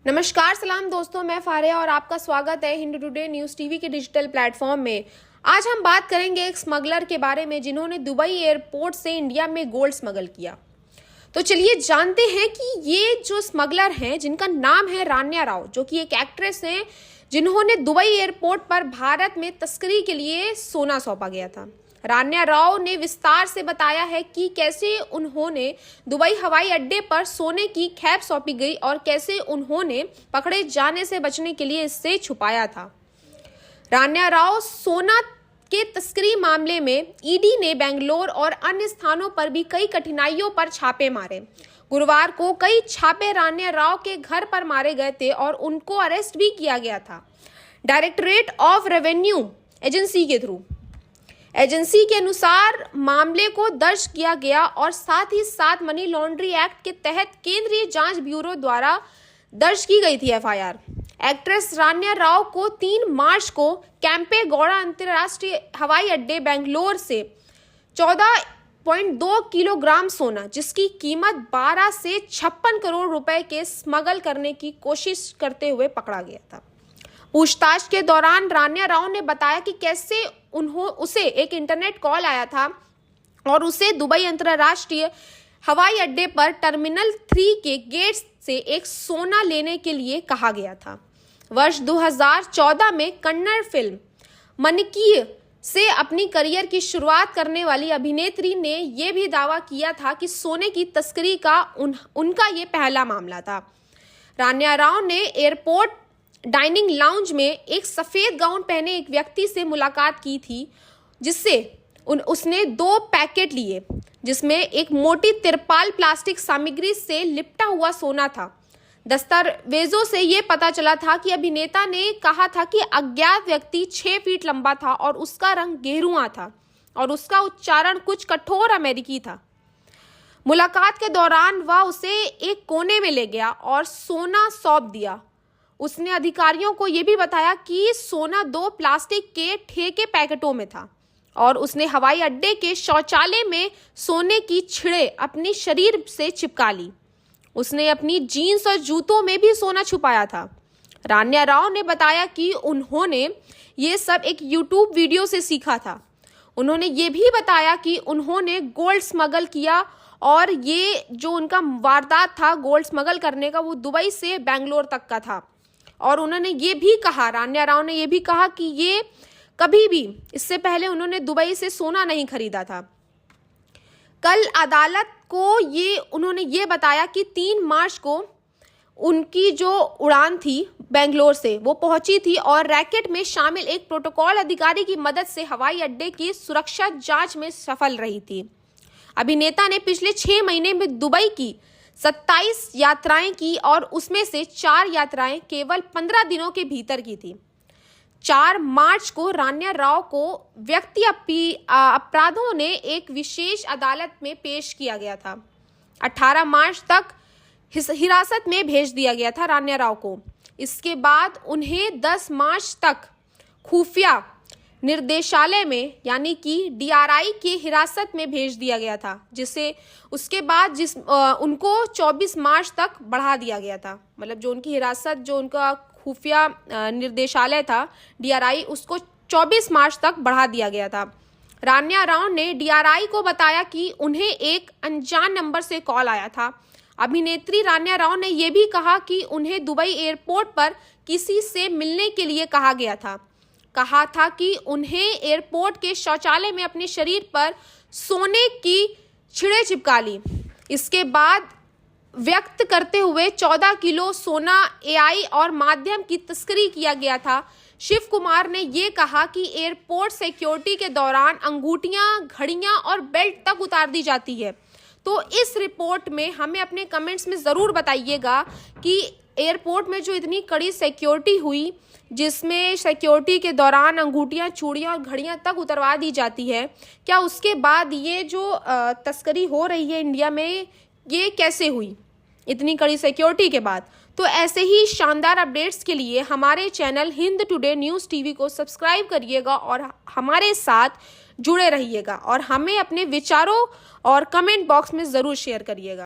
नमस्कार सलाम दोस्तों, मैं फारिया और आपका स्वागत है हिंदू टुडे न्यूज़ टीवी के डिजिटल प्लेटफॉर्म में। आज हम बात करेंगे एक स्मगलर के बारे में जिन्होंने दुबई एयरपोर्ट से इंडिया में गोल्ड स्मगल किया। तो चलिए जानते हैं कि ये जो स्मगलर हैं जिनका नाम है रान्या राव, जो कि एक एक्ट्रेस हैं जिन्होंने दुबई एयरपोर्ट पर भारत में तस्करी के लिए सोना सौंपा गया था। रान्या राव ने विस्तार से बताया है कि कैसे उन्होंने दुबई हवाई अड्डे पर सोने की खेप सौंपी गई और कैसे उन्होंने पकड़े जाने से बचने के लिए इससे छुपाया था। रान्या राव सोना के तस्करी मामले में ईडी ने बेंगलोर और अन्य स्थानों पर भी कई कठिनाइयों पर छापे मारे। गुरुवार को कई छापे रान्या राव के घर पर मारे गए थे और उनको अरेस्ट भी किया गया था डायरेक्टरेट ऑफ रेवेन्यू एजेंसी के थ्रू। एजेंसी के अनुसार मामले को दर्ज किया गया और साथ ही साथ मनी लॉन्ड्री एक्ट के तहत केंद्रीय जांच ब्यूरो द्वारा दर्ज की गई थी एफआईआर। एक्ट्रेस रान्या राव को 3 मार्च को कैंपे गौड़ा अंतर्राष्ट्रीय हवाई अड्डे बेंगलोर से 14.2 किलोग्राम सोना, जिसकी कीमत 12 से 56 करोड़ रुपए के स्मगल करने की कोशिश करते हुए पकड़ा गया था। पूछताछ के दौरान रान्या राव ने बताया कि कैसे उसे एक इंटरनेट कॉल आया था और उसे दुबई अंतर्राष्ट्रीय हवाई अड्डे पर टर्मिनल 3 के गेट से एक सोना लेने के लिए कहा गया था। वर्ष 2014 में कन्नड़ फिल्म मनिकीय से अपनी करियर की शुरुआत करने वाली अभिनेत्री ने यह भी दावा किया था कि सोने की तस्करी का उनका ये पहला मामला था। रान्या राव ने एयरपोर्ट डाइनिंग लाउंज में एक सफेद गाउन पहने एक व्यक्ति से मुलाकात की थी, जिससे उसने 2 पैकेट लिए जिसमें एक मोटी तिरपाल प्लास्टिक सामग्री से लिपटा हुआ सोना था। दस्तावेजों से यह पता चला था कि अभिनेता ने कहा था कि अज्ञात व्यक्ति 6 फीट लंबा था और उसका रंग गेरुआ था और उसका उच्चारण कुछ कठोर अमेरिकी था। मुलाकात के दौरान वह उसे एक कोने में ले गया और सोना सौंप दिया। उसने अधिकारियों को यह भी बताया कि सोना 2 प्लास्टिक के ठेके पैकेटों में था और उसने हवाई अड्डे के शौचालय में सोने की छिड़े अपने शरीर से चिपका ली। उसने अपनी जीन्स और जूतों में भी सोना छुपाया था। रान्या राव ने बताया कि उन्होंने ये सब एक यूट्यूब वीडियो से सीखा था। उन्होंने ये भी बताया कि उन्होंने गोल्ड स्मगल किया और ये जो उनका वारदात था गोल्ड स्मगल करने का, वो दुबई से बेंगलोर तक का था। और उन्होंने ये भी कहा, रान्या राव ने ये भी कहा कि ये कभी भी इससे पहले उन्होंने दुबई से सोना नहीं खरीदा था। कल अदालत को उन्होंने ये बताया कि 3 मार्च को उनकी जो उड़ान थी बेंगलोर से वो पहुंची थी और रैकेट में शामिल एक प्रोटोकॉल अधिकारी की मदद से हवाई अड्डे की सुरक्षा जांच में सफल रही थी। अभिनेता ने पिछले 6 महीने में दुबई की 27 यात्राएं की और उसमें से 4 यात्राएं केवल 15 दिनों के भीतर की थी। 4 मार्च को रान्या राव को व्यक्ति अपराधों ने एक विशेष अदालत में पेश किया गया था। 18 मार्च तक हिरासत में भेज दिया गया था रान्या राव को। इसके बाद उन्हें 10 मार्च तक खुफिया निर्देशालय में यानी कि DRI की हिरासत में भेज दिया गया था, जिससे उसके बाद उनको 24 मार्च तक बढ़ा दिया गया था। मतलब जो उनकी हिरासत, जो उनका खुफिया निर्देशालय था DRI, उसको 24 मार्च तक बढ़ा दिया गया था। रान्या राव ने DRI को बताया कि उन्हें एक अनजान नंबर से कॉल आया था। अभिनेत्री रान्या राव ने यह भी कहा कि उन्हें दुबई एयरपोर्ट पर किसी से मिलने के लिए कहा था कि उन्हें एयरपोर्ट के शौचालय में अपने शरीर पर सोने की छिड़े चिपका ली। इसके बाद व्यक्त करते हुए 14 किलो सोना AI और माध्यम की तस्करी किया गया था। शिव कुमार ने ये कहा कि एयरपोर्ट सिक्योरिटी के दौरान अंगूठियां, घड़ियां और बेल्ट तक उतार दी जाती है। तो इस रिपोर्ट में हमें अपने कमेंट्स में ज़रूर बताइएगा कि एयरपोर्ट में जो इतनी कड़ी सिक्योरिटी हुई, जिसमें सिक्योरिटी के दौरान अंगूठियां, चूड़ियां और घड़ियां तक उतरवा दी जाती है, क्या उसके बाद ये जो तस्करी हो रही है इंडिया में, ये कैसे हुई इतनी कड़ी सिक्योरिटी के बाद। तो ऐसे ही शानदार अपडेट्स के लिए हमारे channel Hind today news TV को सब्सक्राइब करिएगा और हमारे साथ जुड़े रहिएगा और हमें अपने विचारों और कमेंट बॉक्स में ज़रूर शेयर करिएगा।